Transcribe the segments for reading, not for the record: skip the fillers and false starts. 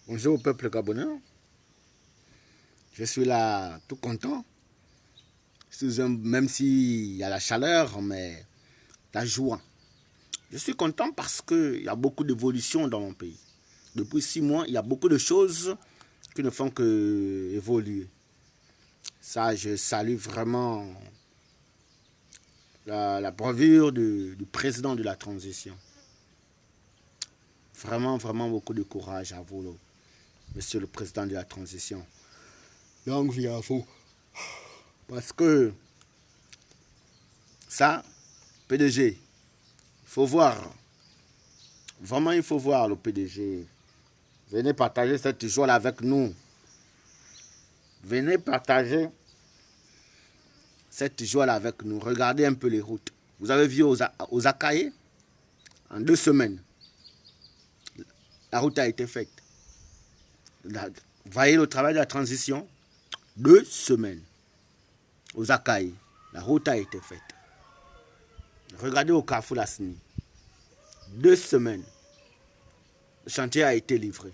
Bonjour au peuple gabonais. Je suis là tout content. Même s'il y a la chaleur, mais la joie. Je suis content parce qu'il y a beaucoup d'évolution dans mon pays. Depuis 6 mois, il y a beaucoup de choses qui ne font que évoluer. Ça, je salue vraiment la bravure du président de la transition. Vraiment, vraiment beaucoup de courage à vous, monsieur le président de la transition. Donc, il faut. Parce que ça, PDG, il faut voir. Vraiment, il faut voir le PDG. Venez partager cette joie-là avec nous. Venez partager cette joie-là avec nous. Regardez un peu les routes. Vous avez vu aux Akaye, en 2 semaines, la route a été faite. Vous voyez le travail de la transition? 2 semaines. Aux Akaye, la route a été faite. Regardez au Carrefour Lassini. 2 semaines. Le chantier a été livré.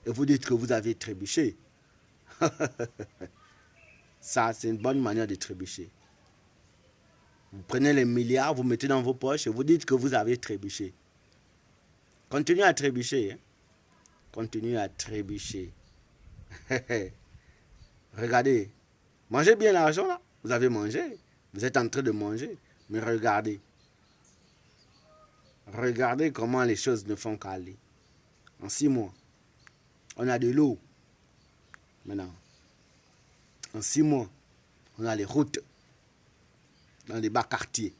Et vous dites que vous avez trébuché. Ça, c'est une bonne manière de trébucher. Vous prenez les milliards, vous mettez dans vos poches et vous dites que vous avez trébuché. Continuez à trébucher. Hein? Continuez à trébucher. Regardez. Mangez bien l'argent là. Vous avez mangé. Vous êtes en train de manger. Mais regardez. Regardez comment les choses ne font qu'aller. En 6 mois, on a de l'eau. Maintenant, en 6 mois, on a les routes dans les bas quartiers.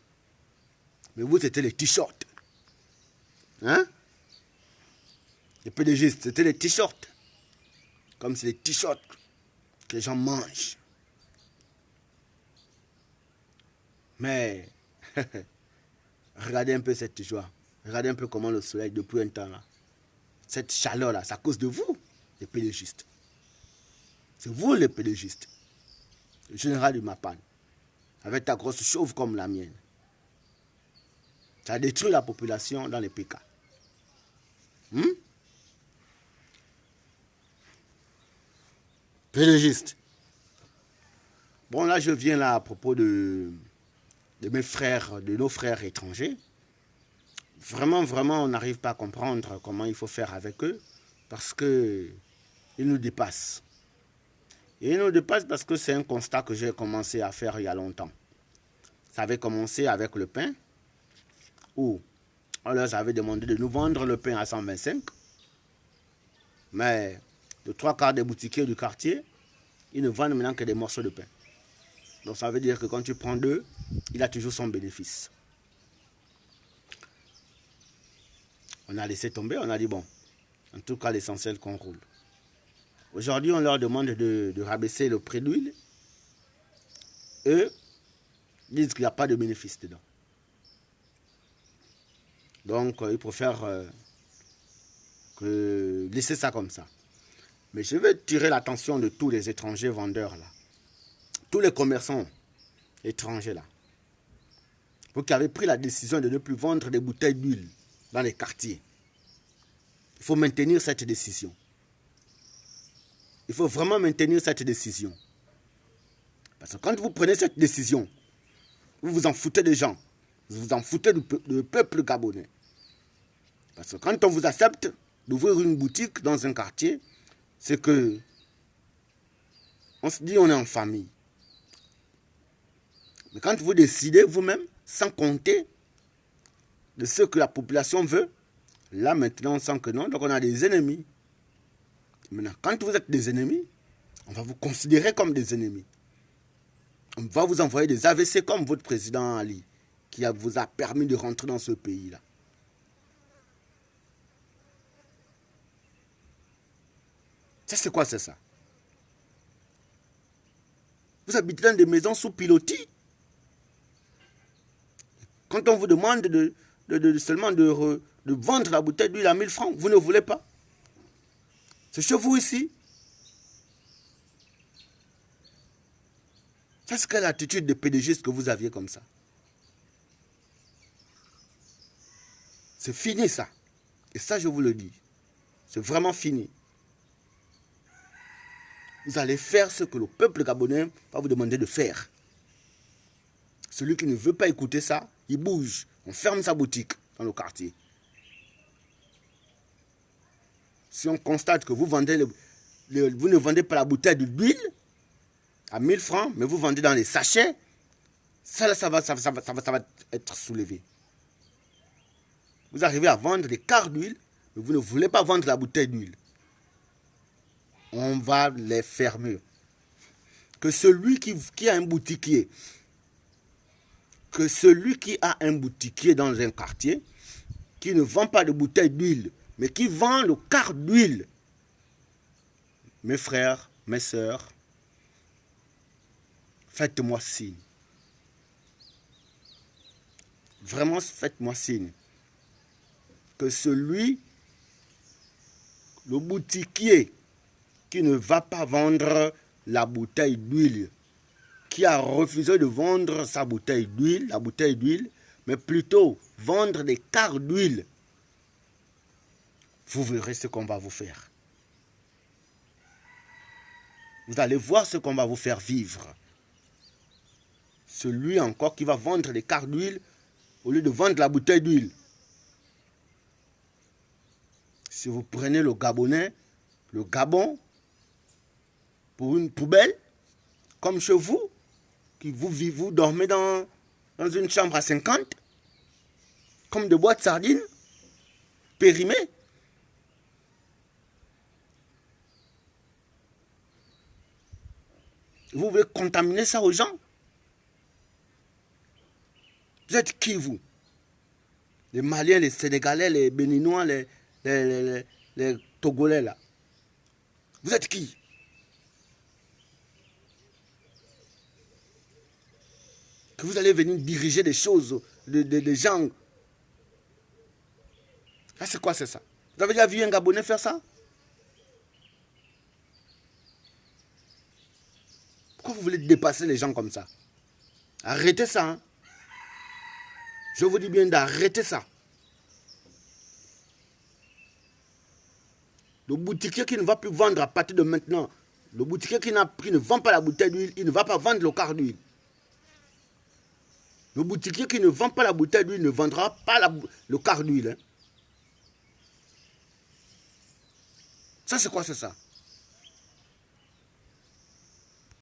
Mais vous, c'était les t-shirts. Hein? Les PDG, c'était les t-shirts. Comme c'est les t-shirts que les gens mangent. Mais, regardez un peu cette joie. Regardez un peu comment le soleil, depuis un temps là. Cette chaleur là, c'est à cause de vous, les pédégistes. C'est vous les pédégistes. Le général du Mapan. Avec ta grosse chauve comme la mienne. Ça a détruit la population dans les PK. Pédégiste. Bon, là, je viens là à propos de mes frères, de nos frères étrangers. Vraiment, vraiment, on n'arrive pas à comprendre comment il faut faire avec eux parce qu'ils nous dépassent. Et ils nous dépassent parce que c'est un constat que j'ai commencé à faire il y a longtemps. Ça avait commencé avec le pain, où on leur avait demandé de nous vendre le pain à 125. Mais les 3/4 des boutiquiers du quartier, ils ne vendent maintenant que des morceaux de pain. Donc ça veut dire que quand tu prends 2, il a toujours son bénéfice. On a laissé tomber, on a dit bon, en tout cas l'essentiel qu'on roule. Aujourd'hui, on leur demande de rabaisser le prix d'huile. Eux disent qu'il n'y a pas de bénéfice dedans. Donc, ils préfèrent laisser ça comme ça. Mais je veux tirer l'attention de tous les étrangers vendeurs là. Tous les commerçants étrangers là. Vous qui avez pris la décision de ne plus vendre des bouteilles d'huile dans les quartiers. Il faut maintenir cette décision. Il faut vraiment maintenir cette décision. Parce que quand vous prenez cette décision, vous vous en foutez des gens. Vous vous en foutez du peuple gabonais. Parce que quand on vous accepte d'ouvrir une boutique dans un quartier, c'est que on se dit on est en famille. Mais quand vous décidez vous-même, sans compter de ce que la population veut, là maintenant on sent que non, donc on a des ennemis. Maintenant, quand vous êtes des ennemis, on va vous considérer comme des ennemis. On va vous envoyer des AVC comme votre président Ali, qui vous a permis de rentrer dans ce pays-là. Ça, c'est quoi, c'est ça? Vous habitez dans des maisons sous pilotis. Quand on vous demande seulement de vendre la bouteille d'huile à 1000 francs, vous ne voulez pas. C'est chez vous ici. Ça, c'est quelle attitude de pédégiste que vous aviez comme ça? C'est fini ça. Et ça, je vous le dis. C'est vraiment fini. Vous allez faire ce que le peuple gabonais va vous demander de faire. Celui qui ne veut pas écouter ça, il bouge. On ferme sa boutique dans le quartier. Si on constate que vous vendez vous ne vendez pas la bouteille d'huile à 1000 francs, mais vous vendez dans les sachets, ça va être soulevé. Vous arrivez à vendre des quarts d'huile, mais vous ne voulez pas vendre la bouteille d'huile. On va les fermer. Que celui qui a un boutiquier, dans un quartier, qui ne vend pas de bouteille d'huile, mais qui vend le quart d'huile, mes frères, mes sœurs, faites-moi signe. Vraiment, faites-moi signe. Que le boutiquier qui ne va pas vendre la bouteille d'huile, qui a refusé de vendre sa bouteille d'huile, mais plutôt vendre des quarts d'huile, vous verrez ce qu'on va vous faire. Vous allez voir ce qu'on va vous faire vivre. Celui encore qui va vendre des quarts d'huile au lieu de vendre la bouteille d'huile. Si vous prenez le Gabon, pour une poubelle, comme chez vous, vous dormez dans une chambre à 50, comme de boîtes de sardines, périmées. Vous voulez contaminer ça aux gens? Vous êtes qui, vous? Les Maliens, les Sénégalais, les Béninois, les Togolais, là. Vous êtes qui? Que vous allez venir diriger des choses, des gens. Ah, c'est quoi, c'est ça? Vous avez déjà vu un Gabonais faire ça? Pourquoi vous voulez dépasser les gens comme ça? Arrêtez ça, hein? Je vous dis bien d'arrêter ça. Le boutiquier qui ne va plus vendre à partir de maintenant, le boutiquier qui ne vend pas la bouteille d'huile, il ne va pas vendre le quart d'huile. Le boutiquier qui ne vend pas la bouteille d'huile ne vendra pas le quart d'huile. Hein. Ça, c'est quoi, c'est ça?